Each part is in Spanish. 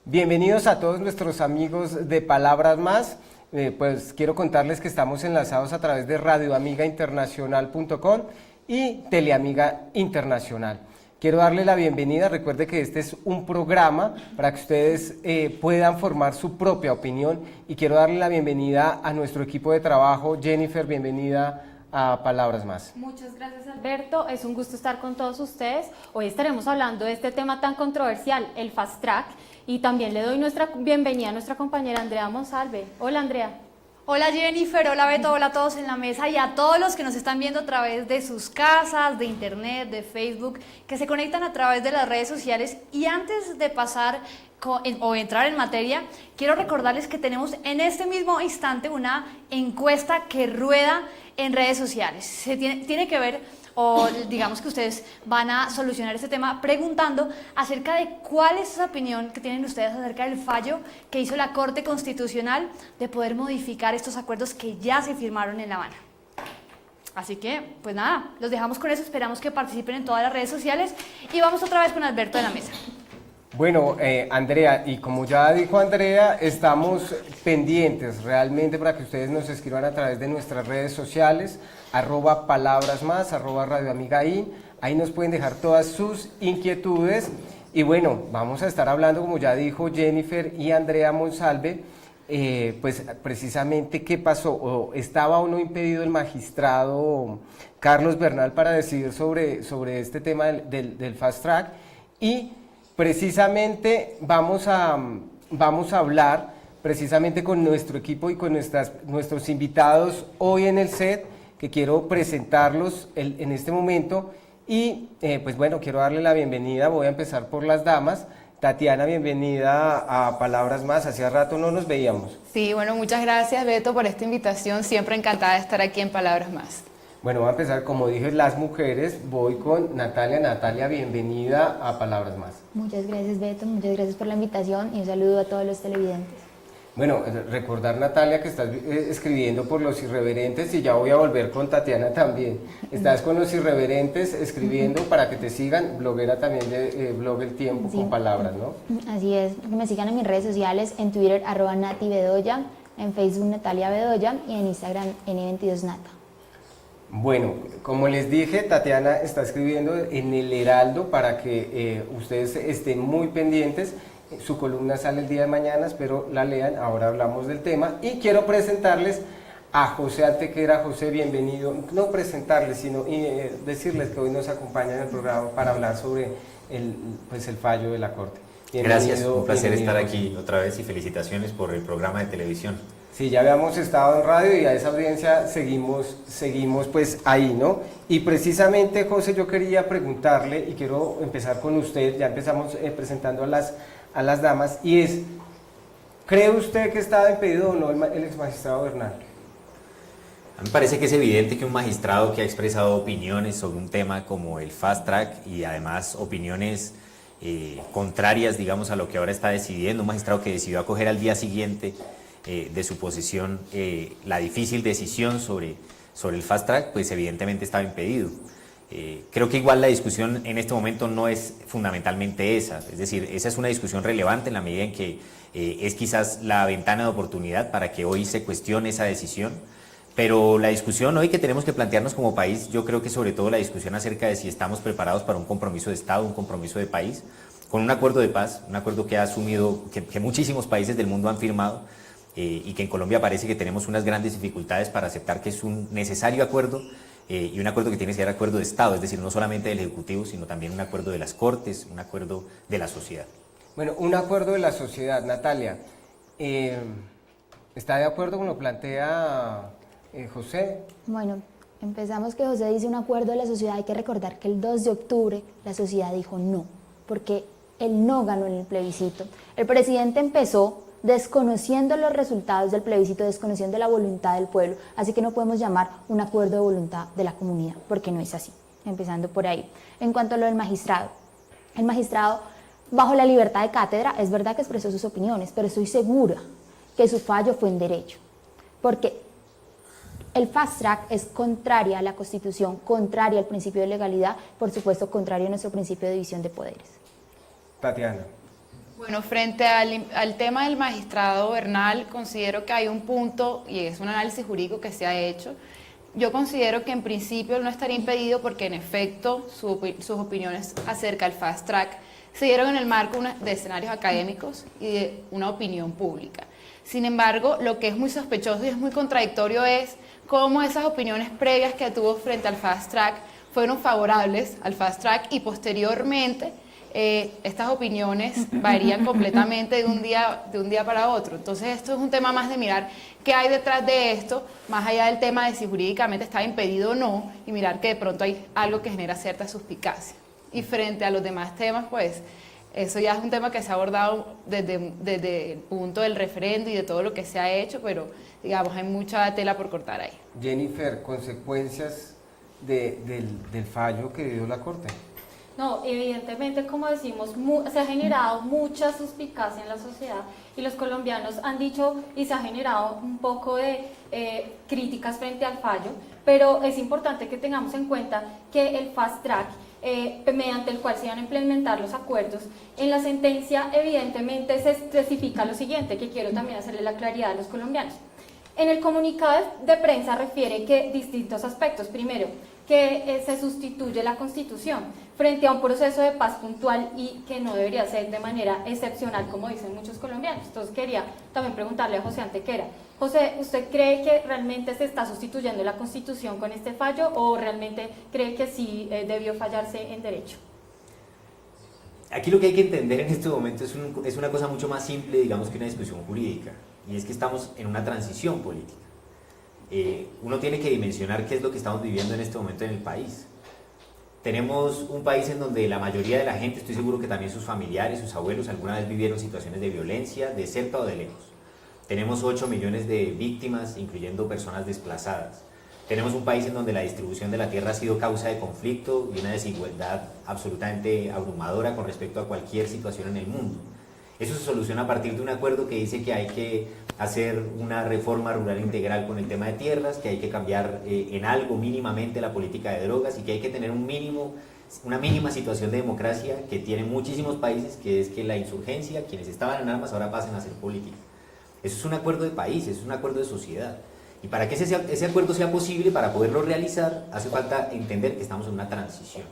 Bienvenidos a todos nuestros amigos de Palabras Más. Pues quiero contarles que estamos enlazados a través de radioamigainternacional.com y Teleamiga Internacional. Quiero darle la bienvenida, recuerde que este es un programa para que ustedes puedan formar su propia opinión y quiero darle la bienvenida a nuestro equipo de trabajo. Jennifer, bienvenida a Palabras Más. Muchas gracias, Alberto, es un gusto estar con todos ustedes. Hoy estaremos hablando de este tema tan controversial, el Fast Track, y también le doy nuestra bienvenida a nuestra compañera Andrea Monsalve. Hola, Andrea. Hola Jennifer, hola Beto, hola a todos en la mesa y a todos los que nos están viendo a través de sus casas, de internet, de Facebook, que se conectan a través de las redes sociales. Y antes de pasar o entrar en materia, quiero recordarles que tenemos en este mismo instante una encuesta que rueda en redes sociales. Tiene que ver, o digamos que ustedes van a solucionar este tema preguntando acerca de cuál es esa opinión que tienen ustedes acerca del fallo que hizo la Corte Constitucional de poder modificar estos acuerdos que ya se firmaron en La Habana. Así que, pues nada, los dejamos con eso, esperamos que participen en todas las redes sociales y vamos otra vez con Alberto de la mesa. Bueno, Andrea, y como ya dijo Andrea, estamos pendientes realmente para que ustedes nos escriban a través de nuestras redes sociales, @palabrasmas, @radioamigain, ahí nos pueden dejar todas sus inquietudes y bueno, vamos a estar hablando, como ya dijo Jennifer y Andrea Monsalve, pues precisamente qué pasó, o estaba o no impedido el magistrado Carlos Bernal para decidir sobre este tema del Fast Track y precisamente vamos a hablar precisamente con nuestro equipo y con nuestros invitados hoy en el set, que quiero presentarlos en este momento y pues bueno, quiero darle la bienvenida, voy a empezar por las damas. Tatiana, bienvenida a Palabras Más, hacía rato no nos veíamos. Sí, bueno, muchas gracias Beto por esta invitación, siempre encantada de estar aquí en Palabras Más. Bueno, voy a empezar, como dije, las mujeres, voy con Natalia. Natalia, bienvenida a Palabras Más. Muchas gracias Beto, muchas gracias por la invitación y un saludo a todos los televidentes. Bueno, recordar Natalia que estás escribiendo por Los Irreverentes y ya voy a volver con Tatiana también. Estás con Los Irreverentes escribiendo para que te sigan, bloguera también de Blog El Tiempo, sí, con palabras, ¿no? Así es, que me sigan en mis redes sociales, en Twitter @NatiBedoya, en Facebook Natalia Bedoya y en Instagram N22Nata. Bueno, como les dije, Tatiana está escribiendo en El Heraldo para que ustedes estén muy pendientes. Su columna sale el día de mañana, espero la lean, ahora hablamos del tema. Y quiero presentarles a José Antequera. José, bienvenido. No presentarles, sino decirles que hoy nos acompaña en el programa para hablar sobre el fallo de la Corte. Bienvenido, gracias, un placer estar aquí otra vez y felicitaciones por el programa de televisión. Sí, ya habíamos estado en radio y a esa audiencia seguimos pues ahí, ¿no? Y precisamente, José, yo quería preguntarle, y quiero empezar con usted, ya empezamos presentando a las damas, y es, ¿cree usted que estaba impedido o no el exmagistrado Bernal? A mí me parece que es evidente que un magistrado que ha expresado opiniones sobre un tema como el Fast Track y además opiniones contrarias, digamos, a lo que ahora está decidiendo, un magistrado que decidió acoger al día siguiente de su posición la difícil decisión sobre el Fast Track, pues evidentemente estaba impedido. Creo que igual la discusión en este momento no es fundamentalmente esa, es decir, esa es una discusión relevante en la medida en que es quizás la ventana de oportunidad para que hoy se cuestione esa decisión, pero la discusión hoy que tenemos que plantearnos como país, yo creo que sobre todo la discusión acerca de si estamos preparados para un compromiso de Estado, un compromiso de país, con un acuerdo de paz, un acuerdo que ha asumido, que muchísimos países del mundo han firmado, y que en Colombia parece que tenemos unas grandes dificultades para aceptar que es un necesario acuerdo y un acuerdo que tiene que ser acuerdo de Estado, es decir, no solamente del Ejecutivo, sino también un acuerdo de las Cortes, un acuerdo de la sociedad. Bueno, un acuerdo de la sociedad, Natalia, ¿está de acuerdo con lo que plantea José? Bueno, empezamos que José dice un acuerdo de la sociedad, hay que recordar que el 2 de octubre la sociedad dijo no, porque él no ganó en el plebiscito. El presidente empezó desconociendo los resultados del plebiscito, desconociendo la voluntad del pueblo, así que no podemos llamar un acuerdo de voluntad de la comunidad, porque no es así, empezando por ahí. En cuanto a lo del magistrado, el magistrado, bajo la libertad de cátedra, es verdad que expresó sus opiniones, pero estoy segura que su fallo fue en derecho, porque el fast track es contraria a la Constitución, contraria al principio de legalidad, por supuesto contrario a nuestro principio de división de poderes. Tatiana. Bueno, frente al tema del magistrado Bernal, considero que hay un punto, y es un análisis jurídico que se ha hecho. Yo considero que en principio no estaría impedido porque en efecto sus opiniones acerca del fast track se dieron en el marco de escenarios académicos y de una opinión pública. Sin embargo, lo que es muy sospechoso y es muy contradictorio es cómo esas opiniones previas que tuvo frente al fast track fueron favorables al fast track y posteriormente estas opiniones varían completamente de un día para otro. Entonces esto es un tema más de mirar qué hay detrás de esto, más allá del tema de si jurídicamente está impedido o no, y mirar que de pronto hay algo que genera cierta suspicacia. Y frente a los demás temas, pues eso ya es un tema que se ha abordado desde el punto del referendo y de todo lo que se ha hecho, pero digamos hay mucha tela por cortar ahí. Jennifer, consecuencias del fallo que dio la Corte. No, evidentemente, como decimos, se ha generado mucha suspicacia en la sociedad y los colombianos han dicho y se ha generado un poco de críticas frente al fallo, pero es importante que tengamos en cuenta que el fast track, mediante el cual se van a implementar los acuerdos, en la sentencia evidentemente se especifica lo siguiente, que quiero también hacerle la claridad a los colombianos. En el comunicado de prensa refiere que distintos aspectos. Primero, que se sustituye la Constitución frente a un proceso de paz puntual y que no debería ser de manera excepcional, como dicen muchos colombianos. Entonces quería también preguntarle a José Antequera. José, ¿usted cree que realmente se está sustituyendo la Constitución con este fallo o realmente cree que sí debió fallarse en derecho? Aquí lo que hay que entender en este momento es una cosa mucho más simple, digamos, que una discusión jurídica, y es que estamos en una transición política. Uno tiene que dimensionar qué es lo que estamos viviendo en este momento en el país. Tenemos un país en donde la mayoría de la gente, estoy seguro que también sus familiares, sus abuelos, alguna vez vivieron situaciones de violencia, de cerca o de lejos. Tenemos 8 millones de víctimas, incluyendo personas desplazadas. Tenemos un país en donde la distribución de la tierra ha sido causa de conflicto y una desigualdad absolutamente abrumadora con respecto a cualquier situación en el mundo. Eso se soluciona a partir de un acuerdo que dice que hay que hacer una reforma rural integral con el tema de tierras, que hay que cambiar en algo mínimamente la política de drogas y que hay que tener una mínima situación de democracia que tienen muchísimos países, que es que la insurgencia, quienes estaban en armas ahora pasen a hacer política. Eso es un acuerdo de país, es un acuerdo de sociedad. Y para que ese acuerdo sea posible, para poderlo realizar, hace falta entender que estamos en una transición.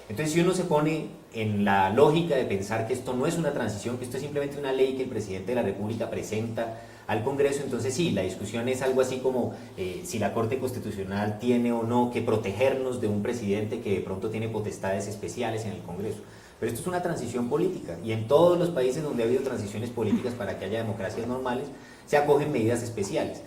Entonces, si uno se pone en la lógica de pensar que esto no es una transición, que esto es simplemente una ley que el presidente de la República presenta al Congreso, entonces sí, la discusión es algo así como si la Corte Constitucional tiene o no que protegernos de un presidente que de pronto tiene potestades especiales en el Congreso. Pero esto es una transición política, y en todos los países donde ha habido transiciones políticas para que haya democracias normales, se acogen medidas especiales.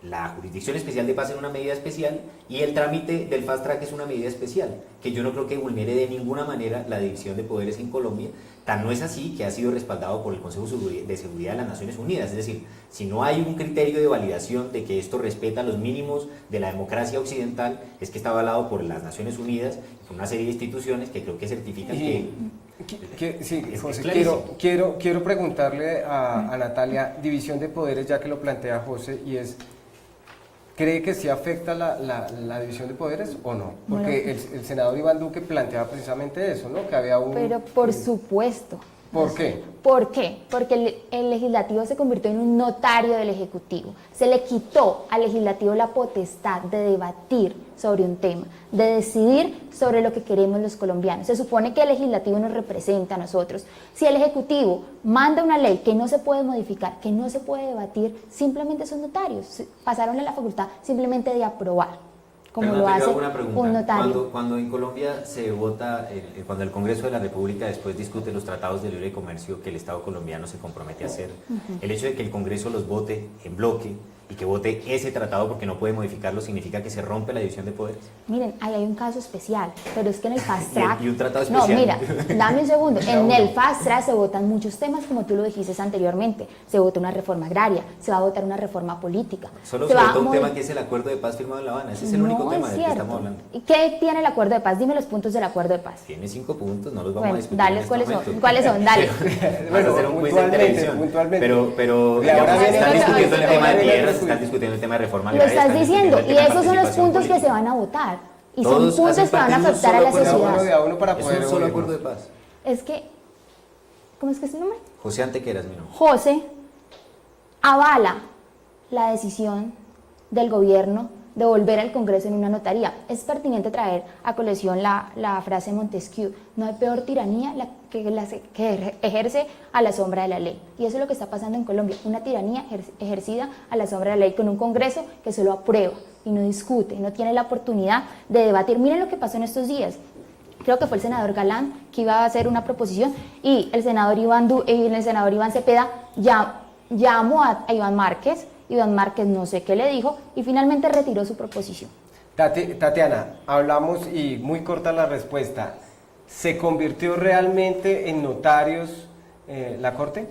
La Jurisdicción Especial de Paz es una medida especial y el trámite del fast track es una medida especial, que yo no creo que vulnere de ninguna manera la división de poderes en Colombia. Tan no es así que ha sido respaldado por el Consejo de Seguridad de las Naciones Unidas. Es decir, si no hay un criterio de validación de que esto respeta los mínimos de la democracia occidental, es que está avalado por las Naciones Unidas y por una serie de instituciones que creo que certifican Sí, José, clarísimo. quiero preguntarle a Natalia, división de poderes, ya que lo plantea José, y es, ¿cree que sí afecta la división de poderes o no? Porque Bueno, el senador Iván Duque planteaba precisamente eso, ¿no? Que había un... Pero por supuesto. ¿Por qué? ¿Por qué? Porque el legislativo se convirtió en un notario del ejecutivo. Se le quitó al legislativo la potestad de debatir sobre un tema, de decidir sobre lo que queremos los colombianos. Se supone que el legislativo nos representa a nosotros. Si el ejecutivo manda una ley que no se puede modificar, que no se puede debatir, simplemente son notarios. Pasaron a la facultad simplemente de aprobar, como Pero lo hace una pregunta. un notario. Cuando en Colombia se vota, cuando el Congreso de la República después discute los tratados de libre comercio que el Estado colombiano se compromete a hacer, el hecho de que el Congreso los vote en bloque y que vote ese tratado porque no puede modificarlo, ¿significa que se rompe la división de poderes? Miren, ahí hay un caso especial, pero es que en el fast track... ¿Y un tratado No, especial? mira, dame un segundo. En el fast track se votan muchos temas, como tú lo dijiste anteriormente. Se vota una reforma agraria, se va a votar una reforma política. Solo se se va vota a un modi- tema que es el acuerdo de paz firmado en La Habana. Ese es el único No tema es del que cierto. estamos hablando. ¿Y qué tiene el acuerdo de paz? Dime los puntos del acuerdo de paz. Tiene 5 puntos, no los vamos a Bueno, discutir. dale, en este ¿cuáles son? momento. ¿Cuáles son? Dale. Vamos a hacer un quiz de televisión. puntualmente. Pero Y ahora digamos, viene están la- discutiendo el ahora tema de viene la tierras, discusión. están discutiendo el tema de reforma Lo agraria. estás están diciendo, discutiendo y el tema esos de son los participación puntos que se política. van a votar. Y Todos son puntos hacen que van a parte de un afectar a solo la acuerdo. De a uno, sociedad. de a uno para Es poder un solo oír. acuerdo de paz. Es que ¿cómo es que es el nombre? José Antequeras, mi nombre. José avala la decisión del gobierno de volver al Congreso en una notaría. Es pertinente traer a colación la frase de Montesquieu: no hay peor tiranía que ejerce a la sombra de la ley. Y eso es lo que está pasando en Colombia, una tiranía ejercida a la sombra de la ley, con un Congreso que solo aprueba y no discute, no tiene la oportunidad de debatir. Miren lo que pasó en estos días. Creo que fue el senador Galán que iba a hacer una proposición y el senador Iván Cepeda llamó a Iván Márquez. Iván Márquez no sé qué le dijo y finalmente retiró su proposición. Tatiana, hablamos y muy corta la respuesta. ¿Se convirtió realmente en notarios la Corte?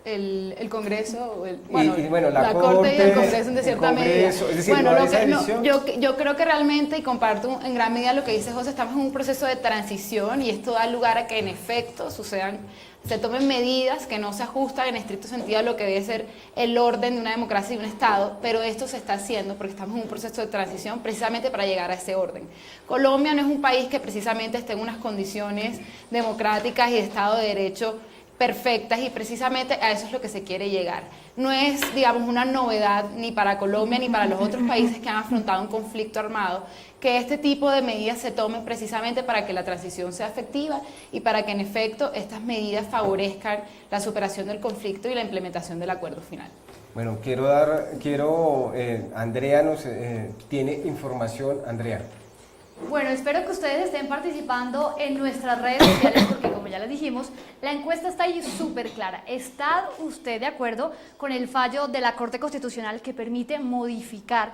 El Congreso, la Corte y el Corte, Congreso de cierta el Congreso, medida. es decir, Bueno, ¿no hay esa división? yo creo que realmente, y comparto en gran medida lo que dice José, estamos en un proceso de transición y esto da lugar a que en efecto se tomen medidas que no se ajustan en estricto sentido a lo que debe ser el orden de una democracia y un Estado, pero esto se está haciendo porque estamos en un proceso de transición precisamente para llegar a ese orden. Colombia no es un país que precisamente esté en unas condiciones democráticas y de Estado de Derecho perfectas y precisamente a eso es lo que se quiere llegar. No es, digamos, una novedad ni para Colombia ni para los otros países que han afrontado un conflicto armado que este tipo de medidas se tomen precisamente para que la transición sea efectiva y para que en efecto estas medidas favorezcan la superación del conflicto y la implementación del acuerdo final. Bueno, Andrea tiene información. Andrea. Bueno, espero que ustedes estén participando en nuestras redes sociales porque, como ya les dijimos, la encuesta está ahí súper clara. ¿Está usted de acuerdo con el fallo de la Corte Constitucional que permite modificar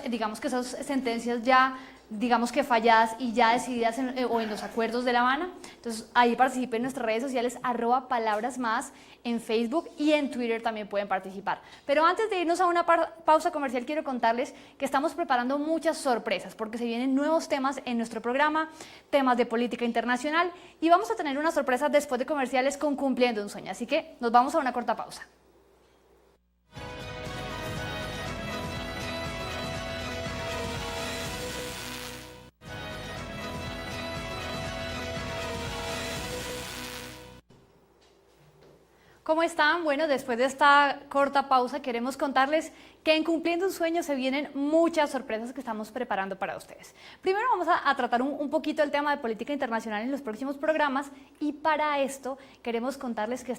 digamos que esas sentencias ya, digamos que falladas y ya decididas o en los acuerdos de La Habana? Entonces, ahí participen en nuestras redes sociales, @palabrasmás, en Facebook y en Twitter también pueden participar. Pero antes de irnos a una pausa comercial, quiero contarles que estamos preparando muchas sorpresas porque se vienen nuevos temas en nuestro programa, temas de política internacional y vamos a tener unas sorpresas después de comerciales con Cumpliendo un Sueño. Así que nos vamos a una corta pausa. ¿Cómo están? Bueno, después de esta corta pausa queremos contarles que en Cumpliendo un Sueño se vienen muchas sorpresas que estamos preparando para ustedes. Primero vamos a tratar un poquito el tema de política internacional en los próximos programas y para esto queremos contarles que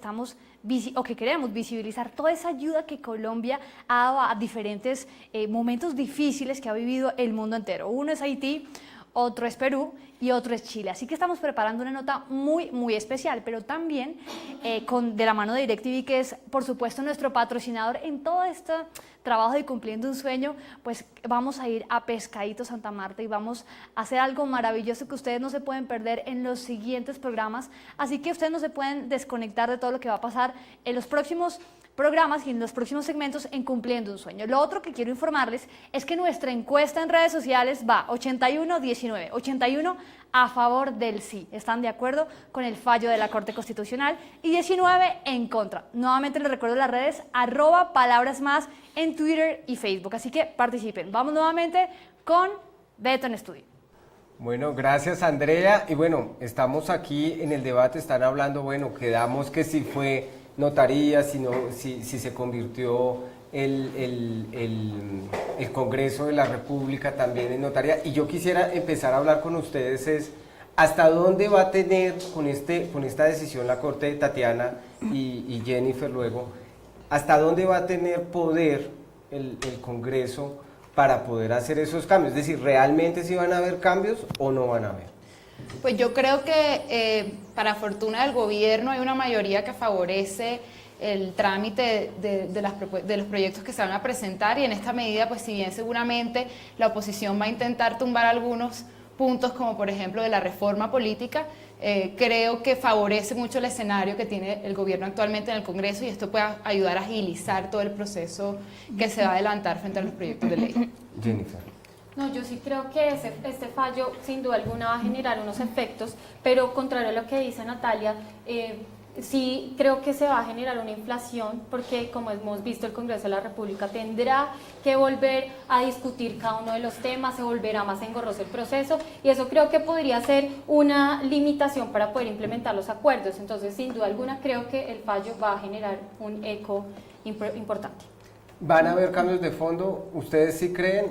queremos visibilizar toda esa ayuda que Colombia ha dado a diferentes momentos difíciles que ha vivido el mundo entero. Uno es Haití, otro es Perú y otro es Chile. Así que estamos preparando una nota muy, muy especial, pero también de la mano de DirecTV, que es, por supuesto, nuestro patrocinador en todo este trabajo de Cumpliendo un Sueño, pues vamos a ir a Pescadito Santa Marta y vamos a hacer algo maravilloso que ustedes no se pueden perder en los siguientes programas. Así que ustedes no se pueden desconectar de todo lo que va a pasar en los próximos programas y en los próximos segmentos en Cumpliendo un Sueño. Lo otro que quiero informarles es que nuestra encuesta en redes sociales va 81-19, 81 a favor del sí, están de acuerdo con el fallo de la Corte Constitucional y 19 en contra. Nuevamente les recuerdo las redes @palabrasmás en Twitter y Facebook, así que participen. Vamos nuevamente con Beto en Estudio. Bueno, gracias Andrea. Y bueno, estamos aquí en el debate, están hablando, bueno, quedamos que si fue notaría, si se convirtió el Congreso de la República también en notaría. Y yo quisiera empezar a hablar con ustedes ¿hasta dónde va a tener con esta decisión la Corte de Tatiana y Jennifer luego, hasta dónde va a tener poder el Congreso para poder hacer esos cambios? Es decir, ¿realmente si van a haber cambios o no van a haber? Pues yo creo que para fortuna del gobierno hay una mayoría que favorece el trámite de los proyectos que se van a presentar y en esta medida, pues si bien seguramente la oposición va a intentar tumbar algunos puntos como por ejemplo de la reforma política, creo que favorece mucho el escenario que tiene el gobierno actualmente en el Congreso y esto puede ayudar a agilizar todo el proceso que se va a adelantar frente a los proyectos de ley. Jennifer. No, yo sí creo que este fallo sin duda alguna va a generar unos efectos, pero contrario a lo que dice Natalia, sí creo que se va a generar una inflación porque, como hemos visto, el Congreso de la República tendrá que volver a discutir cada uno de los temas, se volverá más engorroso el proceso y eso creo que podría ser una limitación para poder implementar los acuerdos. Entonces, sin duda alguna, creo que el fallo va a generar un eco importante. ¿Van a haber cambios de fondo? ¿Ustedes sí creen?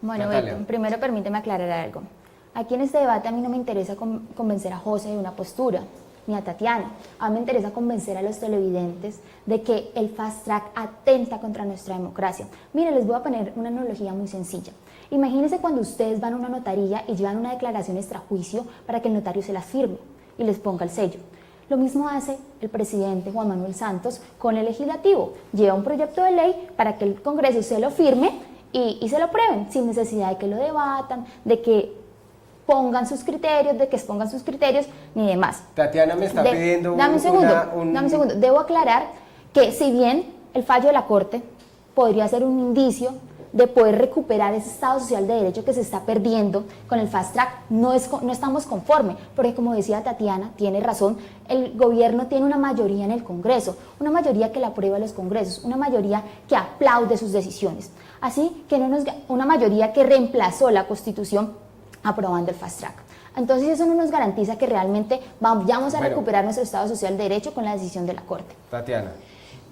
Bueno, Natalia. Beto, primero permíteme aclarar algo. Aquí en este debate a mí no me interesa convencer a José de una postura, ni a Tatiana. A mí me interesa convencer a los televidentes de que el fast track atenta contra nuestra democracia. Miren, les voy a poner una analogía muy sencilla. Imagínense cuando ustedes van a una notaría y llevan una declaración extrajuicio para que el notario se las firme y les ponga el sello. Lo mismo hace el presidente Juan Manuel Santos con el legislativo. Lleva un proyecto de ley para que el Congreso se lo firme y se lo aprueben, sin necesidad de que lo debatan, de que pongan sus criterios, de que expongan sus criterios, ni demás. Tatiana me está pidiendo dame un segundo. Debo aclarar que si bien el fallo de la Corte podría ser un indicio de poder recuperar ese Estado social de derecho que se está perdiendo con el fast track, no estamos conformes, porque como decía Tatiana, tiene razón, el gobierno tiene una mayoría en el Congreso, una mayoría que la aprueba los congresos, una mayoría que aplaude sus decisiones, así que una mayoría que reemplazó la Constitución aprobando el fast track. Entonces eso no nos garantiza que realmente vayamos a recuperar nuestro Estado social de derecho con la decisión de la Corte. Tatiana.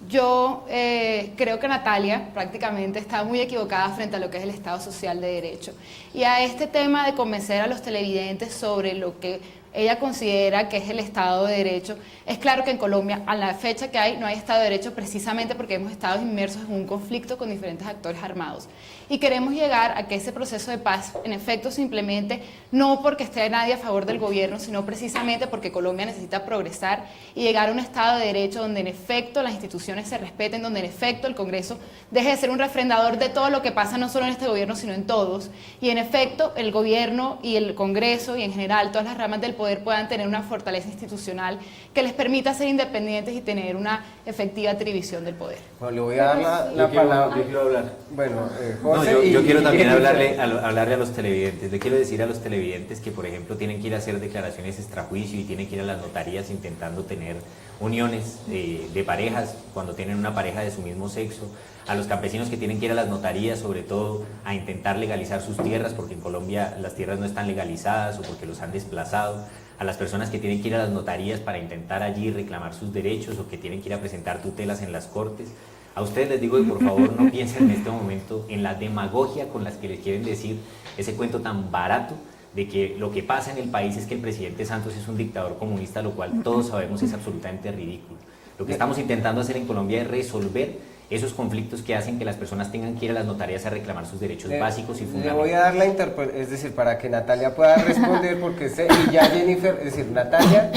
Yo creo que Natalia prácticamente está muy equivocada frente a lo que es el Estado social de derecho. Y a este tema de convencer a los televidentes sobre lo que ella considera que es el Estado de Derecho, es claro que en Colombia, a la fecha que hay, no hay Estado de Derecho precisamente porque hemos estado inmersos en un conflicto con diferentes actores armados. Y queremos llegar a que ese proceso de paz, en efecto, se implemente no porque esté nadie a favor del gobierno, sino precisamente porque Colombia necesita progresar y llegar a un Estado de Derecho donde en efecto las instituciones se respeten, donde en efecto el Congreso deje de ser un refrendador de todo lo que pasa no solo en este gobierno, sino en todos. Y en efecto el gobierno y el Congreso y en general todas las ramas del poder puedan tener una fortaleza institucional que les permita ser independientes y tener una efectiva atribución del poder. Bueno, le voy a dar la palabra. Yo quiero hablar. Bueno, No, José yo quiero también Jennifer. hablarle a los televidentes. Le quiero decir a los televidentes que, por ejemplo, tienen que ir a hacer declaraciones extrajuicio y tienen que ir a las notarías intentando tener uniones de parejas cuando tienen una pareja de su mismo sexo. A los campesinos que tienen que ir a las notarías, sobre todo, a intentar legalizar sus tierras, porque en Colombia las tierras no están legalizadas o porque los han desplazado. A las personas que tienen que ir a las notarías para intentar allí reclamar sus derechos o que tienen que ir a presentar tutelas en las cortes. A ustedes les digo que por favor no piensen en este momento en la demagogia con las que les quieren decir ese cuento tan barato de que lo que pasa en el país es que el presidente Santos es un dictador comunista, lo cual todos sabemos es absolutamente ridículo. Lo que estamos intentando hacer en Colombia es resolver esos conflictos que hacen que las personas tengan que ir a las notarías a reclamar sus derechos básicos y Le fundamentales. voy a dar la es decir, para que Natalia pueda responder, porque y ya Jennifer, es decir, Natalia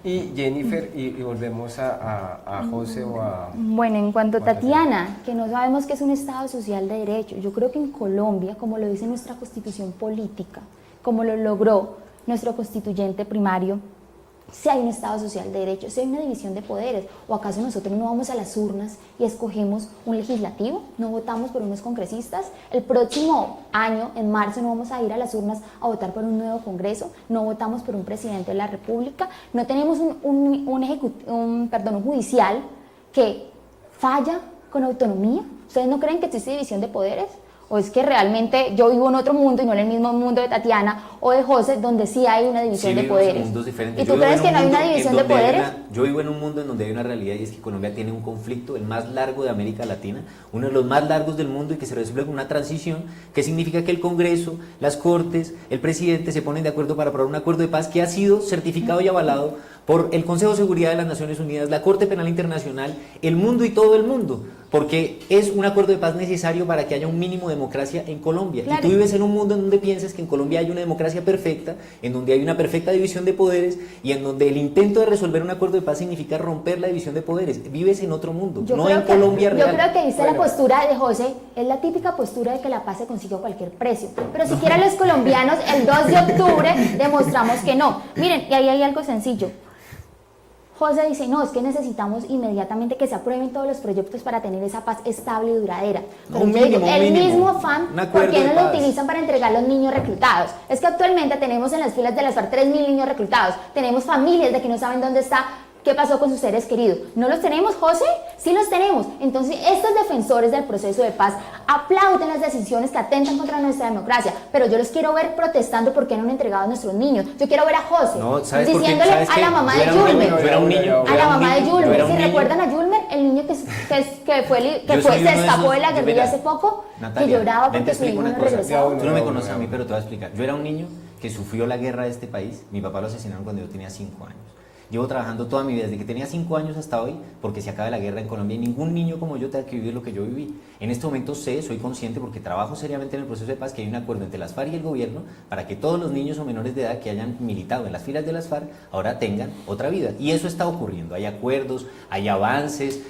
y Jennifer, y volvemos a José o a... Bueno, en cuanto a Bueno, Tatiana, que no sabemos qué es un Estado social de derecho, yo creo que en Colombia, como lo dice nuestra constitución política, como lo logró nuestro constituyente primario, si hay un Estado social de derecho, si hay una división de poderes, o acaso nosotros no vamos a las urnas y escogemos un legislativo, no votamos por unos congresistas, el próximo año, en marzo, no vamos a ir a las urnas a votar por un nuevo congreso, no votamos por un presidente de la república, no tenemos un judicial que falla con autonomía. ¿Ustedes no creen que existe división de poderes? ¿O es que realmente yo vivo en otro mundo y no en el mismo mundo de Tatiana o de José, donde sí hay una división de poderes? ¿Y tú crees que no hay una división de poderes? Yo vivo en un mundo en donde hay una realidad y es que Colombia tiene un conflicto, el más largo de América Latina, uno de los más largos del mundo y que se resuelve con una transición, que significa que el Congreso, las Cortes, el presidente se ponen de acuerdo para aprobar un acuerdo de paz que ha sido certificado y avalado por el Consejo de Seguridad de las Naciones Unidas, la Corte Penal Internacional, el mundo y todo el mundo, porque es un acuerdo de paz necesario para que haya un mínimo de democracia en Colombia. Claro. Y tú vives en un mundo en donde piensas que en Colombia hay una democracia perfecta, en donde hay una perfecta división de poderes y en donde el intento de resolver un acuerdo de paz significa romper la división de poderes. Vives en otro mundo, no en Colombia real. Yo creo que viste Bueno. la postura de José, es la típica postura de que la paz se consigue a cualquier precio. Pero siquiera los colombianos el 2 de octubre demostramos que no. Miren, y ahí hay algo sencillo. José dice, no, es que necesitamos inmediatamente que se aprueben todos los proyectos para tener esa paz estable y duradera. Pero Un yo digo, mínimo, el un mínimo. mismo afán, Un ¿por acuerdo qué de no lo paz. utilizan para entregar los niños reclutados? Es que actualmente tenemos en las filas de las FARC 3.000 niños reclutados, tenemos familias de que no saben dónde está ¿Qué pasó con sus seres queridos? ¿No los tenemos, José? Sí los tenemos. Entonces, estos defensores del proceso de paz aplauden las decisiones que atentan contra nuestra democracia, pero yo los quiero ver protestando porque no han entregado a nuestros niños. Yo quiero ver a José No, ¿sabes por qué? diciéndole ¿Sabes a qué? la mamá Yo de era un niño, Yulmer, yo era un niño, a la mamá de yo era Yulmer, un ¿si niño. recuerdan a Yulmer? El niño que Yo soy se uno de escapó de la esos- guerrilla mira, hace poco, Natalia, que lloraba ven, te porque su explico hijo no una cosa. regresaba. Tú no me conoces a mí, pero te voy a explicar. Yo era un niño que sufrió la guerra de este país. Mi papá lo asesinaron cuando yo tenía 5 años. Llevo trabajando toda mi vida, desde que tenía 5 años hasta hoy, porque se acaba la guerra en Colombia y ningún niño como yo tenga que vivir lo que yo viví. En este momento soy consciente, porque trabajo seriamente en el proceso de paz, que hay un acuerdo entre las FARC y el gobierno para que todos los niños o menores de edad que hayan militado en las filas de las FARC ahora tengan otra vida. Y eso está ocurriendo. Hay acuerdos, hay avances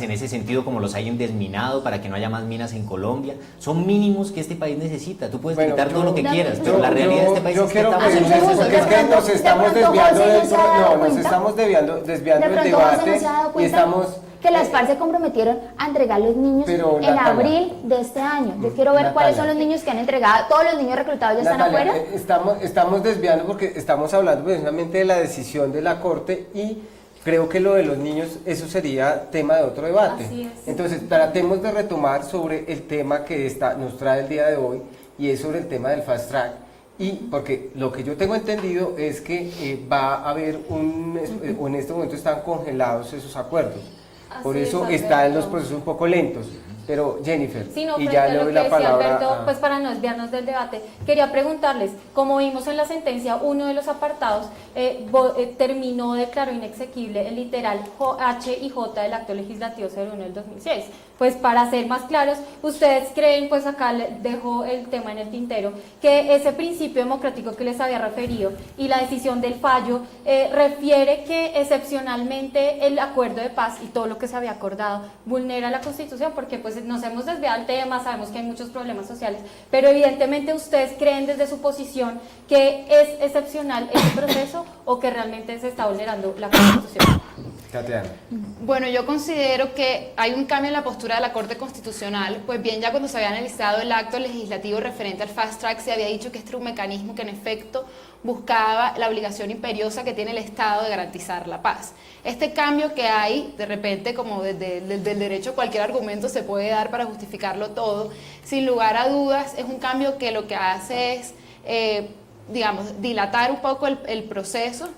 en ese sentido, como los hay en desminado para que no haya más minas en Colombia. Son mínimos que este país necesita. Tú puedes gritar todo lo que quieras, pero la realidad de este país es que quiero estamos pedirles pedirles, un porque es que segundo. nos estamos De pronto desviando José del no se ha dado no, nos cuenta. estamos desviando De el pronto José debate no se ha dado y cuenta estamos que las FARC se comprometieron a entregar los niños Pero, en Natalia, abril de este año. Yo quiero ver cuáles Natalia, son los niños que han entregado. Todos los niños reclutados ya están Natalia, afuera. estamos desviando porque estamos hablando precisamente de la decisión de la Corte y creo que lo de los niños, eso sería tema de otro debate. Así es. Entonces, tratemos de retomar sobre el tema que nos trae el día de hoy y es sobre el tema del fast track. Y porque lo que yo tengo entendido es que va a haber o en este momento están congelados esos acuerdos. Por Así es, eso Alberto. están los procesos un poco lentos. Pero Jennifer, Sí, no, y frente ya a le lo doy que la decía palabra Alberto, a- pues para no desviarnos del debate, quería preguntarles, como vimos en la sentencia, uno de los apartados terminó, declaró inexequible el literal H y J del acto legislativo 01 del 2006. Pues para ser más claros, ustedes creen, pues acá dejo el tema en el tintero, que ese principio democrático que les había referido y la decisión del fallo refiere que excepcionalmente el acuerdo de paz y todo lo que se había acordado vulnera la Constitución, porque pues nos hemos desviado el tema, sabemos que hay muchos problemas sociales, pero evidentemente ustedes creen desde su posición que es excepcional ese proceso o que realmente se está vulnerando la Constitución. Tatiana. Bueno, yo considero que hay un cambio en la postura de la Corte Constitucional, pues bien, ya cuando se había analizado el acto legislativo referente al fast track, se había dicho que este era un mecanismo que en efecto buscaba la obligación imperiosa que tiene el Estado de garantizar la paz. Este cambio que hay, de repente, como desde el derecho, cualquier argumento se puede dar para justificarlo todo, sin lugar a dudas, es un cambio que lo que hace es digamos, dilatar un poco el proceso,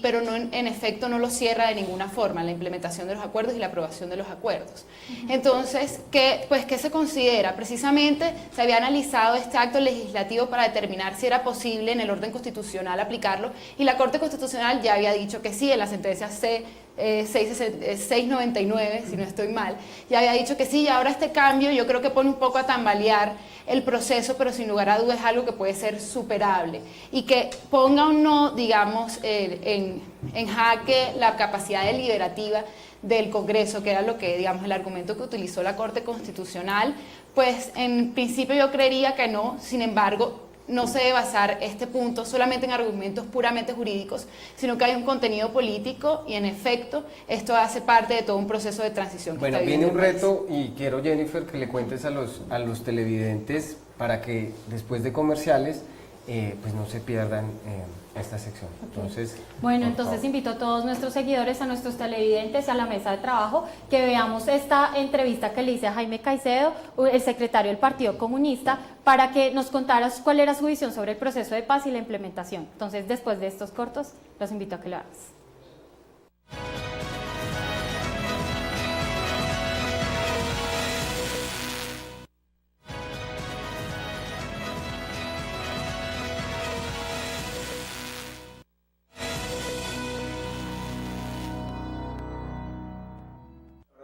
pero no, en efecto no lo cierra de ninguna forma, la implementación de los acuerdos y la aprobación de los acuerdos. Entonces, ¿qué se considera? Precisamente se había analizado este acto legislativo para determinar si era posible en el orden constitucional aplicarlo, y la Corte Constitucional ya había dicho que sí, en la sentencia 699, si no estoy mal, ya había dicho que sí, y ahora este cambio yo creo que pone un poco a tambalear el proceso, pero sin lugar a dudas es algo que puede ser superable y que ponga o no, digamos, en jaque la capacidad deliberativa del Congreso, que era lo que, digamos, el argumento que utilizó la Corte Constitucional, pues en principio yo creería que no, sin embargo, no se debe basar este punto solamente en argumentos puramente jurídicos, sino que hay un contenido político y en efecto esto hace parte de todo un proceso de transición. Bueno, viene un reto y quiero, Jennifer, que le cuentes a los televidentes para que después de comerciales pues no se pierdan esta sección. Entonces, Bueno, por entonces favor. invito a todos nuestros seguidores, a nuestros televidentes y a la mesa de trabajo que veamos esta entrevista que le hice a Jaime Caicedo, el secretario del Partido Comunista, para que nos contaras cuál era su visión sobre el proceso de paz y la implementación. Entonces, después de estos cortos, los invito a que lo hagas.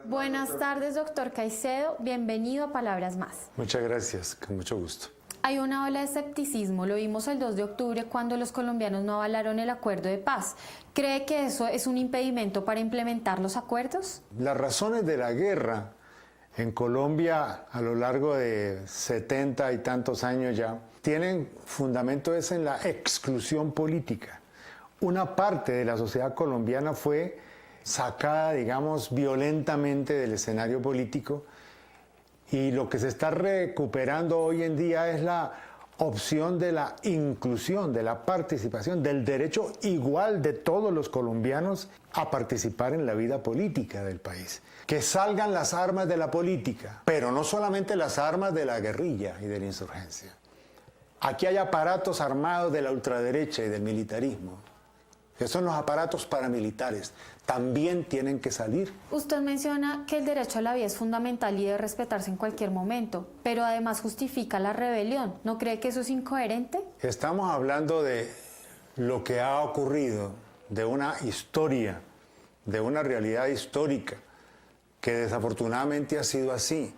Buenas tardes, doctor Caicedo. Bienvenido a Palabras Más. Muchas gracias, con mucho gusto. Hay una ola de escepticismo, lo vimos el 2 de octubre cuando los colombianos no avalaron el acuerdo de paz. ¿Cree que eso es un impedimento para implementar los acuerdos? Las razones de la guerra en Colombia a lo largo de 70 y tantos años ya tienen fundamento es en la exclusión política. Una parte de la sociedad colombiana fue sacada, digamos, violentamente del escenario político y lo que se está recuperando hoy en día es la opción de la inclusión, de la participación, del derecho igual de todos los colombianos a participar en la vida política del país. Que salgan las armas de la política, pero no solamente las armas de la guerrilla y de la insurgencia. Aquí hay aparatos armados de la ultraderecha y del militarismo, que son los aparatos paramilitares. También tienen que salir. Usted menciona que el derecho a la vida es fundamental y debe respetarse en cualquier momento, pero además justifica la rebelión. ¿No cree que eso es incoherente? Estamos hablando de lo que ha ocurrido, de una historia, de una realidad histórica, que desafortunadamente ha sido así.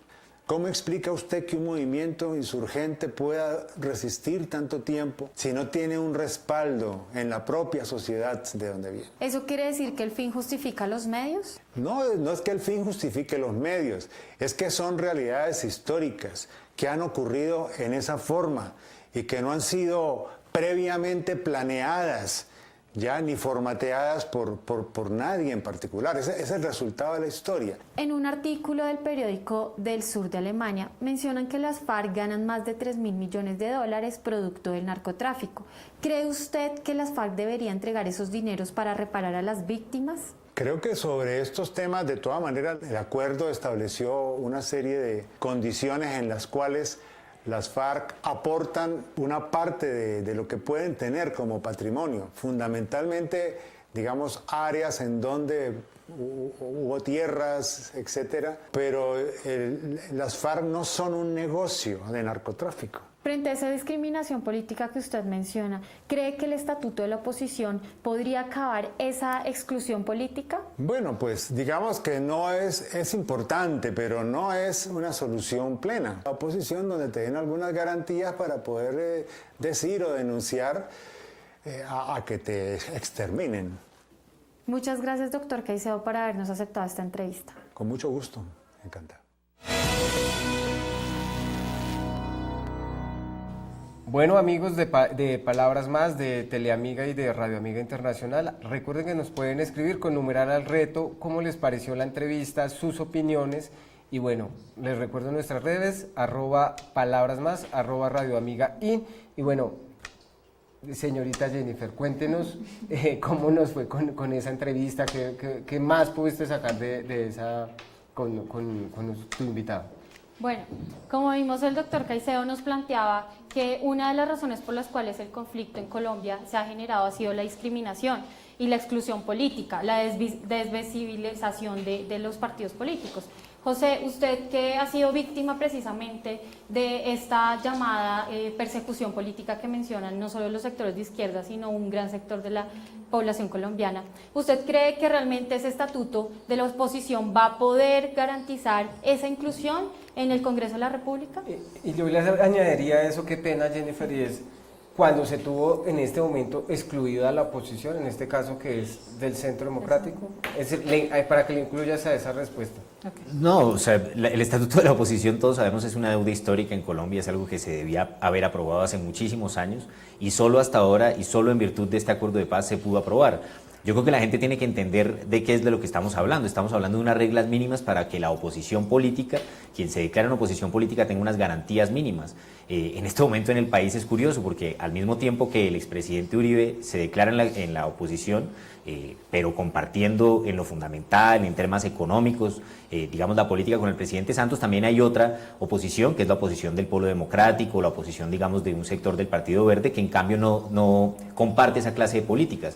¿Cómo explica usted que un movimiento insurgente pueda resistir tanto tiempo si no tiene un respaldo en la propia sociedad de donde viene? ¿Eso quiere decir que el fin justifica los medios? No, no es que el fin justifique los medios, es que son realidades históricas que han ocurrido en esa forma y que no han sido previamente planeadas, ya ni formateadas por nadie en particular. Ese es el resultado de la historia. En un artículo del periódico del sur de Alemania mencionan que las FARC ganan más de 3.000 millones de dólares producto del narcotráfico. ¿Cree usted que las FARC debería entregar esos dineros para reparar a las víctimas? Creo que sobre estos temas, de todas maneras, el acuerdo estableció una serie de condiciones en las cuales las FARC aportan una parte de lo que pueden tener como patrimonio, fundamentalmente, digamos, áreas en donde hubo tierras, etcétera, pero las FARC no son un negocio de narcotráfico. Frente a esa discriminación política que usted menciona, ¿cree que el estatuto de la oposición podría acabar esa exclusión política? Bueno, pues digamos que no es importante, pero no es una solución plena. La oposición donde te den algunas garantías para poder decir o denunciar a que te exterminen. Muchas gracias, doctor Caicedo, por habernos aceptado esta entrevista. Con mucho gusto, encantado. Bueno, amigos de Palabras Más, de Teleamiga y de Radio Amiga Internacional, recuerden que nos pueden escribir con numeral al reto cómo les pareció la entrevista, sus opiniones, y bueno, les recuerdo nuestras redes, @palabrasmas, @radioamiga y bueno, señorita Jennifer, cuéntenos cómo nos fue con esa entrevista, qué más pudiste sacar de esa con tu invitado. Bueno, como vimos, el doctor Caicedo nos planteaba que una de las razones por las cuales el conflicto en Colombia se ha generado ha sido la discriminación y la exclusión política, la desvisibilización de los partidos políticos. José, usted que ha sido víctima precisamente de esta llamada persecución política que mencionan no solo los sectores de izquierda, sino un gran sector de la población colombiana, ¿usted cree que realmente ese estatuto de la oposición va a poder garantizar esa inclusión en el Congreso de la República? Y yo le añadiría eso, qué pena, Jennifer, y es cuando se tuvo en este momento excluida la oposición, en este caso que es del Centro Democrático, es decir, para que le incluyas a esa respuesta. Okay. No, o sea, el Estatuto de la Oposición, todos sabemos, es una deuda histórica en Colombia, es algo que se debía haber aprobado hace muchísimos años y solo hasta ahora y solo en virtud de este acuerdo de paz se pudo aprobar. Yo creo que la gente tiene que entender de qué es de lo que estamos hablando. Estamos hablando de unas reglas mínimas para que la oposición política, quien se declara en oposición política, tenga unas garantías mínimas. En este momento en el país es curioso porque al mismo tiempo que el expresidente Uribe se declara en la oposición, pero compartiendo en lo fundamental, en temas económicos, digamos la política con el presidente Santos, también hay otra oposición, que es la oposición del Polo Democrático, la oposición, digamos, de un sector del Partido Verde, que en cambio no comparte esa clase de políticas.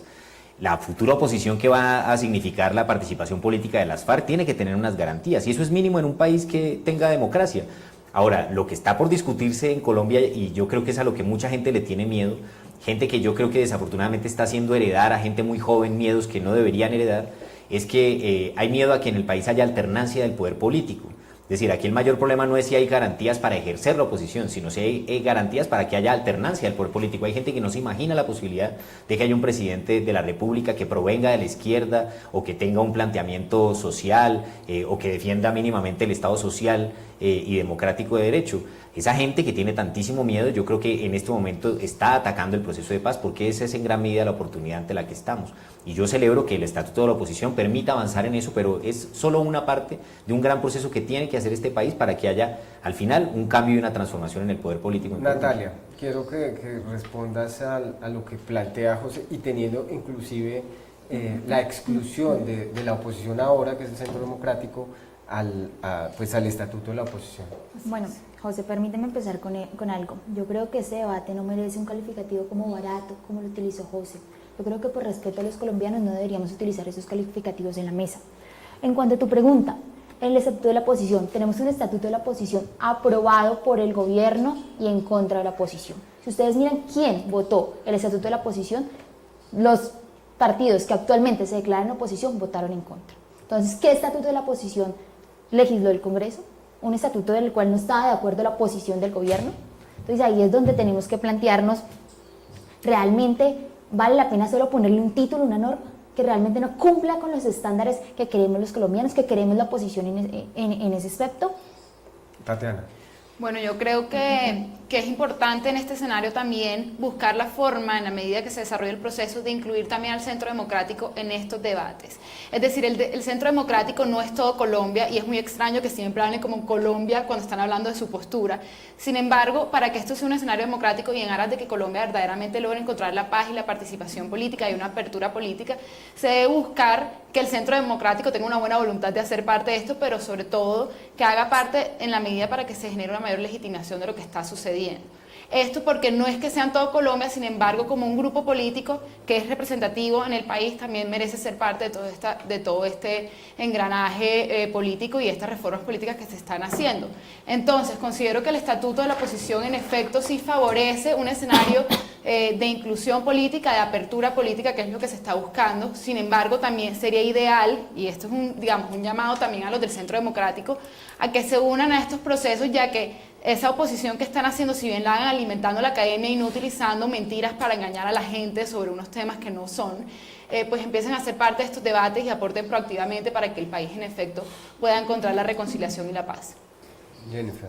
La futura oposición que va a significar la participación política de las FARC tiene que tener unas garantías y eso es mínimo en un país que tenga democracia. Ahora, lo que está por discutirse en Colombia, y yo creo que es a lo que mucha gente le tiene miedo, gente que yo creo que desafortunadamente está haciendo heredar a gente muy joven miedos que no deberían heredar, es que hay miedo a que en el país haya alternancia del poder político. Es decir, aquí el mayor problema no es si hay garantías para ejercer la oposición, sino si hay garantías para que haya alternancia del poder político. Hay gente que no se imagina la posibilidad de que haya un presidente de la República que provenga de la izquierda o que tenga un planteamiento social o que defienda mínimamente el Estado social y democrático de derecho. Esa gente que tiene tantísimo miedo, yo creo que en este momento está atacando el proceso de paz, porque esa es en gran medida la oportunidad ante la que estamos. Y yo celebro que el Estatuto de la Oposición permita avanzar en eso, pero es solo una parte de un gran proceso que tiene que hacer este país para que haya, al final, un cambio y una transformación en el poder político. Natalia, quiero que respondas a lo que plantea José, y teniendo inclusive la exclusión de la oposición ahora, que es el Centro Democrático, pues al Estatuto de la Oposición. Bueno, José, permíteme empezar con algo. Yo creo que ese debate no merece un calificativo como barato, como lo utilizó José. Yo creo que por respeto a los colombianos no deberíamos utilizar esos calificativos en la mesa. En cuanto a tu pregunta, en el Estatuto de la Oposición, tenemos un Estatuto de la Oposición aprobado por el gobierno y en contra de la oposición. Si ustedes miran quién votó el Estatuto de la Oposición, los partidos que actualmente se declaran oposición votaron en contra. Entonces, ¿qué Estatuto de la Oposición legisló el Congreso? Un estatuto del cual no estaba de acuerdo la posición del gobierno. Entonces ahí es donde tenemos que plantearnos, ¿realmente vale la pena solo ponerle un título, una norma, que realmente no cumpla con los estándares que queremos los colombianos, que queremos la oposición en ese aspecto? Tatiana. Bueno, yo creo que es importante en este escenario también buscar la forma, en la medida que se desarrolla el proceso, de incluir también al Centro Democrático en estos debates. Es decir, el Centro Democrático no es todo Colombia, y es muy extraño que siempre hablen como Colombia cuando están hablando de su postura. Sin embargo, para que esto sea un escenario democrático y en aras de que Colombia verdaderamente logre encontrar la paz y la participación política y una apertura política, se debe buscar que el Centro Democrático tenga una buena voluntad de hacer parte de esto, pero sobre todo que haga parte en la medida para que se genere una mayor legitimación de lo que está sucediendo. Esto porque no es que sean todo Colombia, sin embargo, como un grupo político que es representativo en el país, también merece ser parte de todo este engranaje político y estas reformas políticas que se están haciendo. Entonces, considero que el Estatuto de la Oposición, en efecto, sí favorece un escenario de inclusión política, de apertura política, que es lo que se está buscando. Sin embargo, también sería ideal, y esto es un llamado también a los del Centro Democrático, a que se unan a estos procesos, ya que esa oposición que están haciendo, si bien la van alimentando la academia y no utilizando mentiras para engañar a la gente sobre unos temas que no son, pues empiecen a ser parte de estos debates y aporten proactivamente para que el país, en efecto, pueda encontrar la reconciliación y la paz. Jennifer.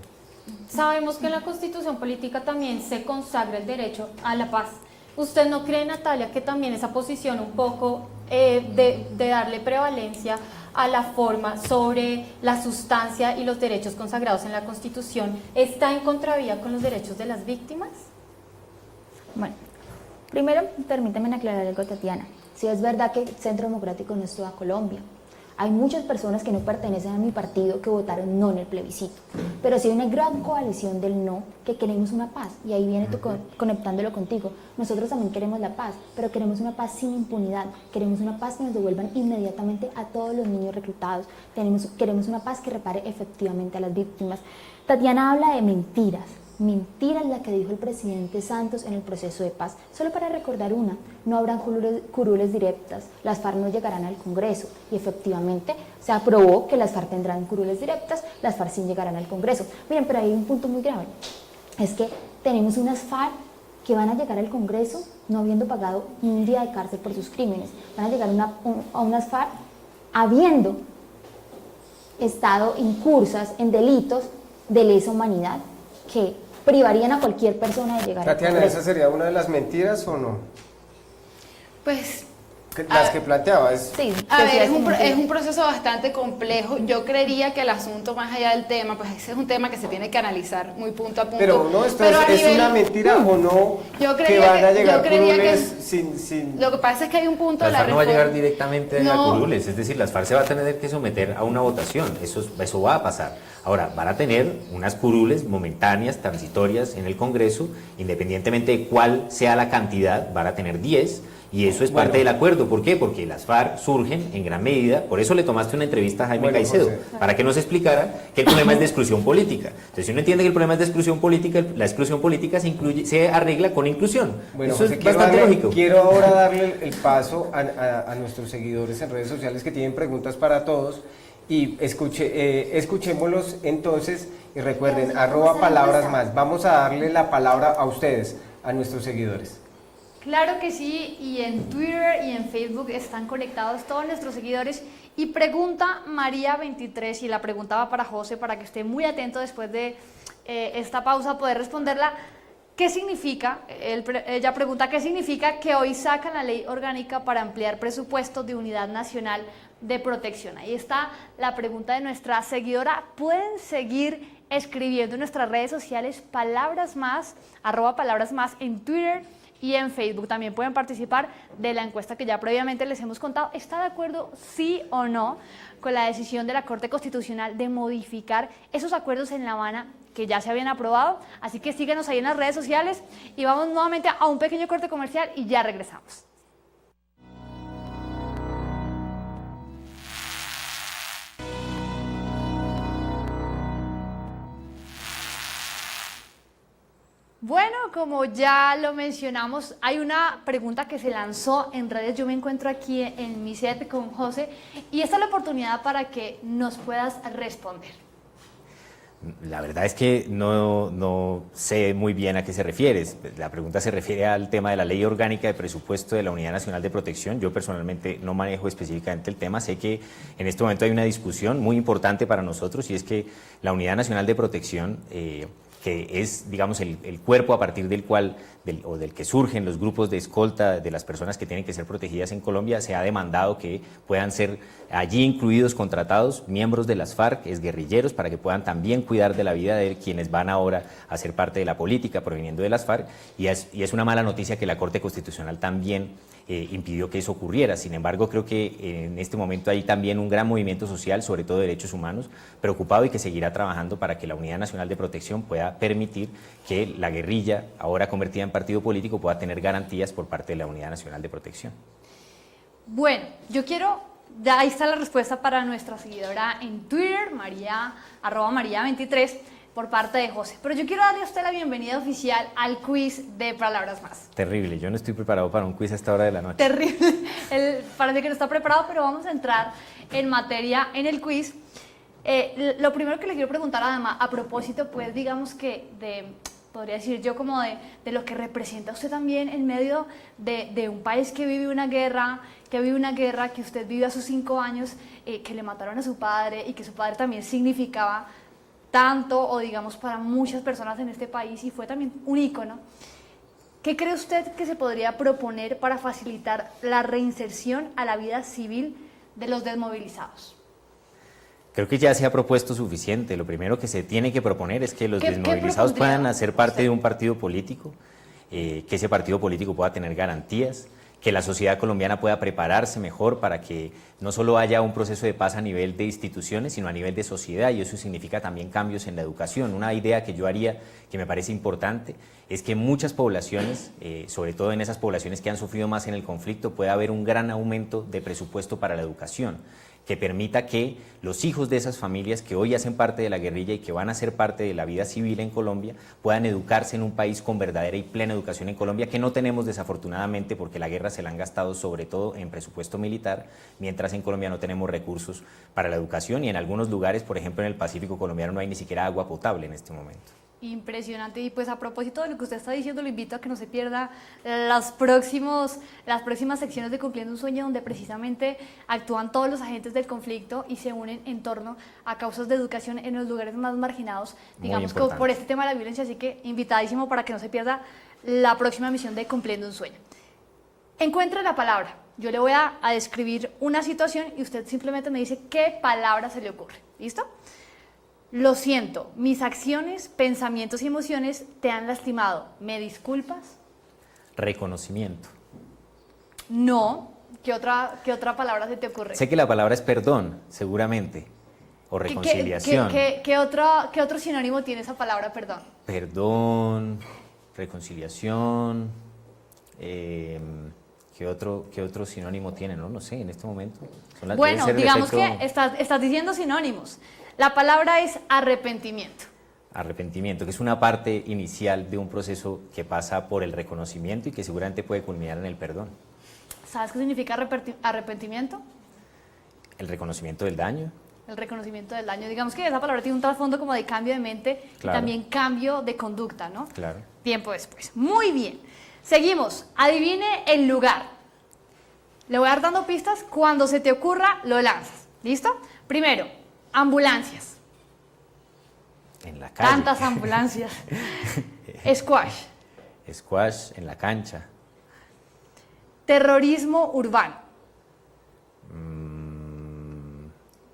Sabemos que en la Constitución política también se consagra el derecho a la paz. ¿Usted no cree, Natalia, que también esa posición un poco de darle prevalencia a la forma sobre la sustancia y los derechos consagrados en la Constitución está en contravía con los derechos de las víctimas? Bueno, primero permítame aclarar algo, Tatiana. Si es verdad que el Centro Democrático no es toda Colombia. Hay muchas personas que no pertenecen a mi partido que votaron no en el plebiscito, pero sí hay una gran coalición del no, que queremos una paz, y ahí viene tú conectándolo contigo. Nosotros también queremos la paz, pero queremos una paz sin impunidad, queremos una paz que nos devuelvan inmediatamente a todos los niños reclutados, queremos una paz que repare efectivamente a las víctimas. Tatiana habla de mentiras la que dijo el presidente Santos en el proceso de paz. Solo para recordar una, no habrán curules directas, las FARC no llegarán al Congreso, y efectivamente se aprobó que las FARC tendrán curules directas, las FARC sí llegarán al Congreso. Miren, pero hay un punto muy grave, es que tenemos unas FARC que van a llegar al Congreso no habiendo pagado ni un día de cárcel por sus crímenes, van a llegar a unas FARC habiendo estado incursas en delitos de lesa humanidad que privarían a cualquier persona de llegar Tatiana, al Congreso. ¿esa sería una de las mentiras o no? Pues Las que planteaba es... Sí, a ver, es mentiras. un proceso bastante complejo. Yo creería que el asunto, más allá del tema, pues ese es un tema que se tiene que analizar muy punto a punto. Pero no, esto Pero a es nivel- una mentira o no, Yo que creería van a que- llegar yo creería que- curules sin... Lo que pasa es que hay un punto de Las la FARC no va a llegar reforma. directamente a No. curules, es decir, las FARC se va a tener que someter a una votación, eso va a pasar. Ahora, van a tener unas curules momentáneas, transitorias en el Congreso, independientemente de cuál sea la cantidad, van a tener 10, y eso es Bueno. parte del acuerdo. ¿Por qué? Porque las FARC surgen en gran medida, por eso le tomaste una entrevista a Jaime Bueno, Caicedo, José. para que nos explicara que el problema es de exclusión política. Entonces, si uno entiende que el problema es de exclusión política, la exclusión política se arregla con inclusión. Bueno, eso José, es bastante lógico. quiero ahora darle el paso a nuestros seguidores en redes sociales que tienen preguntas para todos, y escuchémoslos entonces, y recuerden, @palabras más. Vamos a darle la palabra a ustedes, a nuestros seguidores. Claro que sí, y en Twitter y en Facebook están conectados todos nuestros seguidores. Y pregunta María23, y la pregunta va para José, para que esté muy atento después de esta pausa poder responderla. ¿Qué significa? Ella pregunta, ¿qué significa que hoy sacan la ley orgánica para ampliar presupuestos de Unidad Nacional de Protección? Ahí está la pregunta de nuestra seguidora. Pueden seguir escribiendo en nuestras redes sociales palabras más, @palabras más en Twitter y en Facebook. También pueden participar de la encuesta que ya previamente les hemos contado. ¿Está de acuerdo, sí o no, con la decisión de la Corte Constitucional de modificar esos acuerdos en La Habana que ya se habían aprobado? Así que síguenos ahí en las redes sociales y vamos nuevamente a un pequeño corte comercial y ya regresamos. Bueno, como ya lo mencionamos, hay una pregunta que se lanzó en redes. Yo me encuentro aquí en mi set con José y esta es la oportunidad para que nos puedas responder. La verdad es que no sé muy bien a qué se refiere. La pregunta se refiere al tema de la Ley Orgánica de Presupuesto de la Unidad Nacional de Protección. Yo personalmente no manejo específicamente el tema. Sé que en este momento hay una discusión muy importante para nosotros y es que la Unidad Nacional de Protección, que es, digamos, el cuerpo a partir del cual, del que surgen los grupos de escolta de las personas que tienen que ser protegidas en Colombia, se ha demandado que puedan ser allí incluidos, contratados, miembros de las FARC, exguerrilleros, para que puedan también cuidar de la vida de quienes van ahora a ser parte de la política proveniendo de las FARC, y es una mala noticia que la Corte Constitucional también impidió que eso ocurriera. Sin embargo, creo que en este momento hay también un gran movimiento social, sobre todo de derechos humanos, preocupado y que seguirá trabajando para que la Unidad Nacional de Protección pueda permitir que la guerrilla, ahora convertida en partido político, pueda tener garantías por parte de la Unidad Nacional de Protección. Bueno, yo quiero, ahí está la respuesta para nuestra seguidora en Twitter, @María23, por parte de José. Pero yo quiero darle a usted la bienvenida oficial al quiz de Palabras Más. Terrible, yo no estoy preparado para un quiz a esta hora de la noche. Terrible, él parece que no está preparado, pero vamos a entrar en materia en el quiz. Lo primero que le quiero preguntar, además, a propósito, pues digamos que podría decir yo como de lo que representa usted también en medio de un país que vive una guerra, que usted vive a sus 5 años, que le mataron a su padre y que su padre también significaba tanto, o digamos para muchas personas en este país, y fue también un ícono. ¿Qué cree usted que se podría proponer para facilitar la reinserción a la vida civil de los desmovilizados? Creo que ya se ha propuesto suficiente. Lo primero que se tiene que proponer es que los desmovilizados puedan hacer parte de un partido político, que ese partido político pueda tener garantías, que la sociedad colombiana pueda prepararse mejor para que no solo haya un proceso de paz a nivel de instituciones, sino a nivel de sociedad, y eso significa también cambios en la educación. Una idea que yo haría, que me parece importante, es que en muchas poblaciones, sobre todo en esas poblaciones que han sufrido más en el conflicto, pueda haber un gran aumento de presupuesto para la educación, que permita que los hijos de esas familias que hoy hacen parte de la guerrilla y que van a ser parte de la vida civil en Colombia puedan educarse en un país con verdadera y plena educación en Colombia, que no tenemos desafortunadamente porque la guerra se la han gastado sobre todo en presupuesto militar, mientras en Colombia no tenemos recursos para la educación y en algunos lugares, por ejemplo en el Pacífico colombiano, no hay ni siquiera agua potable en este momento. Impresionante. Y pues a propósito de lo que usted está diciendo, lo invito a que no se pierda las próximas secciones de Cumpliendo un Sueño, donde precisamente actúan todos los agentes del conflicto y se unen en torno a causas de educación en los lugares más marginados, digamos, por este tema de la violencia. Así que invitadísimo para que no se pierda la próxima emisión de Cumpliendo un Sueño. Encuentre la palabra. Yo le voy a describir una situación y usted simplemente me dice qué palabra se le ocurre. ¿Listo? Lo siento, mis acciones, pensamientos y emociones te han lastimado. ¿Me disculpas? Reconocimiento. No. ¿Qué otra palabra se te ocurre? Sé que la palabra es perdón, seguramente, o reconciliación. ¿Qué otro sinónimo tiene esa palabra, perdón? Perdón, reconciliación, ¿qué otro sinónimo tiene? No sé, en este momento. Bueno, digamos que estás diciendo sinónimos. La palabra es arrepentimiento. Arrepentimiento, que es una parte inicial de un proceso que pasa por el reconocimiento y que seguramente puede culminar en el perdón. ¿Sabes qué significa arrepentimiento? El reconocimiento del daño. El reconocimiento del daño. Digamos que esa palabra tiene un trasfondo como de cambio de mente, claro, y también cambio de conducta, ¿no? Claro. Tiempo después. Muy bien. Seguimos, adivine el lugar. Le voy a dar dando pistas, cuando se te ocurra lo lanzas. ¿Listo? Primero, ambulancias. En la calle. Tantas ambulancias. Squash. Squash en la cancha. Terrorismo urbano.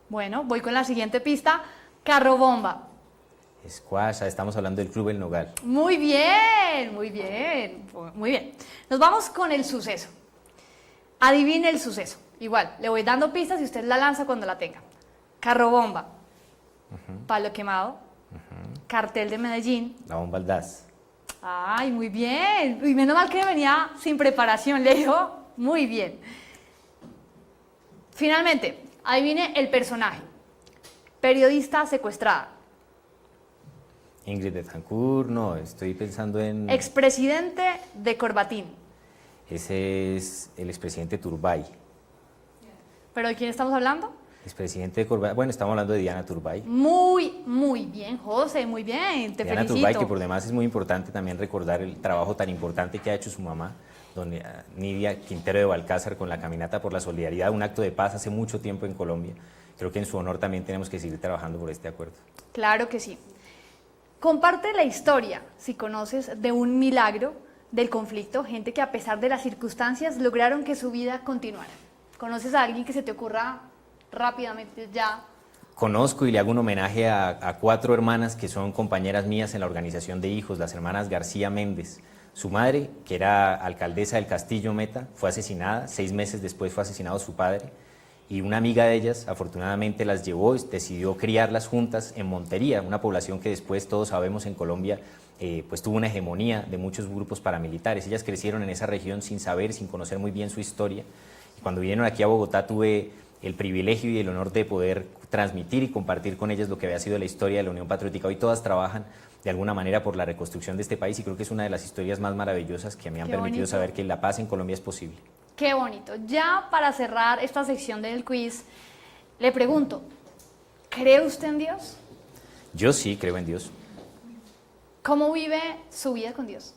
Bueno, voy con la siguiente pista. Carro bomba. Squash, estamos hablando del Club El Nogal. Muy bien, muy bien, muy bien. Nos vamos con el suceso. Adivine el suceso. Igual, le voy dando pistas y usted la lanza cuando la tenga. Carro bomba. Palo quemado. Cartel de Medellín. La bomba al DAS. Ay, muy bien. Y menos mal que venía sin preparación, le dijo. Muy bien. Finalmente, adivine el personaje. Periodista secuestrada. Ingrid Betancourt, no, estoy pensando en... Expresidente de Corbatín. Ese es el expresidente Turbay. ¿Pero de quién estamos hablando? Expresidente de Turbay, bueno, estamos hablando de Diana Turbay. Muy bien, José, muy bien, te Diana felicito. Turbay, que por demás es muy importante también recordar el trabajo tan importante que ha hecho su mamá, Nidia Quintero de Balcázar, con la Caminata por la Solidaridad, un acto de paz hace mucho tiempo en Colombia. Creo que en su honor también tenemos que seguir trabajando por este acuerdo. Claro que sí. Comparte la historia, si conoces, de un milagro del conflicto, gente que a pesar de las circunstancias lograron que su vida continuara. ¿Conoces a alguien que se te ocurra rápidamente ya? Conozco y le hago un homenaje a 4 hermanas que son compañeras mías en la organización de hijos, las hermanas García Méndez. Su madre, que era alcaldesa del Castillo Meta, fue asesinada, 6 meses después fue asesinado su padre, y una amiga de ellas afortunadamente las llevó y decidió criarlas juntas en Montería, una población que después todos sabemos en Colombia pues tuvo una hegemonía de muchos grupos paramilitares. Ellas crecieron en esa región sin saber, sin conocer muy bien su historia, y cuando vinieron aquí a Bogotá tuve el privilegio y el honor de poder transmitir y compartir con ellas lo que había sido la historia de la Unión Patriótica. Hoy todas trabajan de alguna manera por la reconstrucción de este país y creo que es una de las historias más maravillosas que me han permitido saber que la paz en Colombia es posible. Qué bonito. Ya para cerrar esta sección del quiz, le pregunto, ¿cree usted en Dios? Yo sí creo en Dios. ¿Cómo vive su vida con Dios?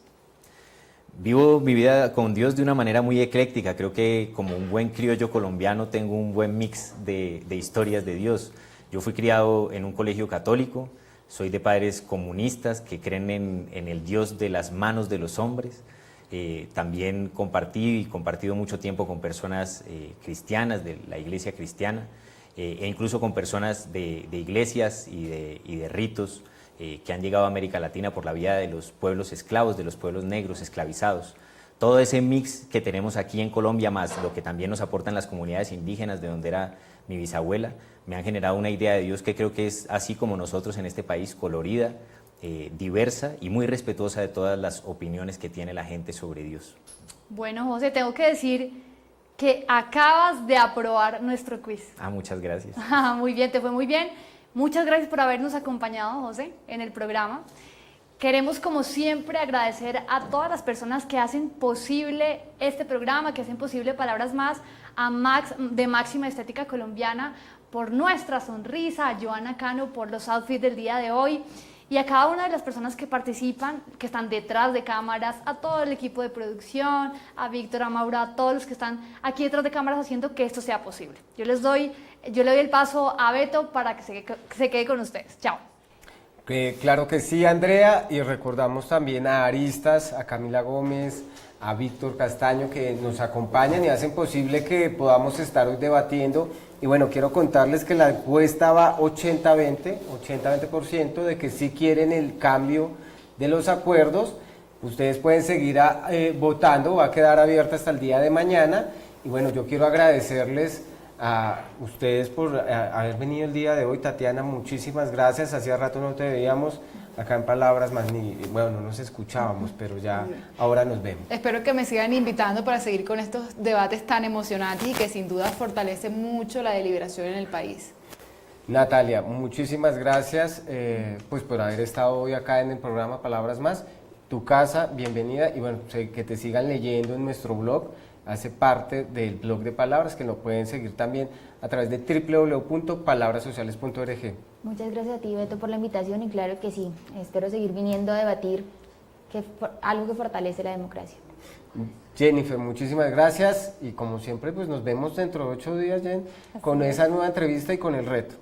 Vivo mi vida con Dios de una manera muy ecléctica. Creo que como un buen criollo colombiano tengo un buen mix de historias de Dios. Yo fui criado en un colegio católico, soy de padres comunistas que creen en el Dios de las manos de los hombres. También compartí y compartido mucho tiempo con personas cristianas, de la iglesia cristiana, e incluso con personas de iglesias y de ritos que han llegado a América Latina por la vía de los pueblos esclavos, de los pueblos negros esclavizados. Todo ese mix que tenemos aquí en Colombia, más lo que también nos aportan las comunidades indígenas, de donde era mi bisabuela, me han generado una idea de Dios que creo que es así como nosotros en este país, colorida, diversa y muy respetuosa de todas las opiniones que tiene la gente sobre Dios. Bueno, José, tengo que decir que acabas de aprobar nuestro quiz. Muchas gracias. Muy bien, te fue muy bien. Muchas gracias por habernos acompañado, José, en el programa. Queremos, como siempre, agradecer a todas las personas que hacen posible este programa, que hacen posible Palabras Más, a Max de Máxima Estética Colombiana por nuestra sonrisa, a Joana Cano por los outfits del día de hoy, y a cada una de las personas que participan, que están detrás de cámaras, a todo el equipo de producción, a Víctor, a Maura, a todos los que están aquí detrás de cámaras haciendo que esto sea posible. Yo le doy el paso a Beto para que se quede con ustedes. Chao. Claro que sí, Andrea, y recordamos también a Aristas, a Camila Gómez, a Víctor Castaño, que nos acompañan y hacen posible que podamos estar hoy debatiendo. Y bueno, quiero contarles que la encuesta va 80-20% de que sí quieren el cambio de los acuerdos. Ustedes pueden seguir votando, va a quedar abierta hasta el día de mañana. Y bueno, yo quiero agradecerles a ustedes por haber venido el día de hoy. Tatiana, muchísimas gracias. Hacía rato no te veíamos acá en Palabras Más, bueno, no nos escuchábamos, pero ya ahora nos vemos. Espero que me sigan invitando para seguir con estos debates tan emocionantes y que sin duda fortalecen mucho la deliberación en el país. Natalia, muchísimas gracias pues por haber estado hoy acá en el programa Palabras Más. Tu casa, bienvenida, y bueno, que te sigan leyendo en nuestro blog. Hace parte del blog de Palabras, que lo pueden seguir también a través de www.palabrasociales.org. Muchas gracias a ti, Beto, por la invitación, y claro que sí, espero seguir viniendo a debatir algo que fortalece la democracia. Jennifer, muchísimas gracias y como siempre pues nos vemos dentro de 8 días, Jen, con esa nueva entrevista y con el reto.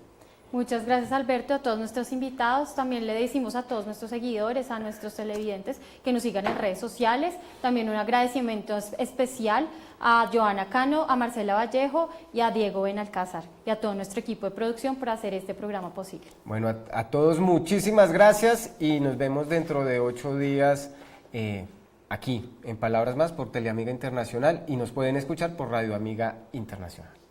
Muchas gracias, Alberto, a todos nuestros invitados. También le decimos a todos nuestros seguidores, a nuestros televidentes que nos sigan en redes sociales. También un agradecimiento especial a Joana Cano, a Marcela Vallejo y a Diego Benalcázar y a todo nuestro equipo de producción por hacer este programa posible. Bueno, a todos muchísimas gracias y nos vemos dentro de 8 días aquí en Palabras Más por Teleamiga Internacional y nos pueden escuchar por Radio Amiga Internacional.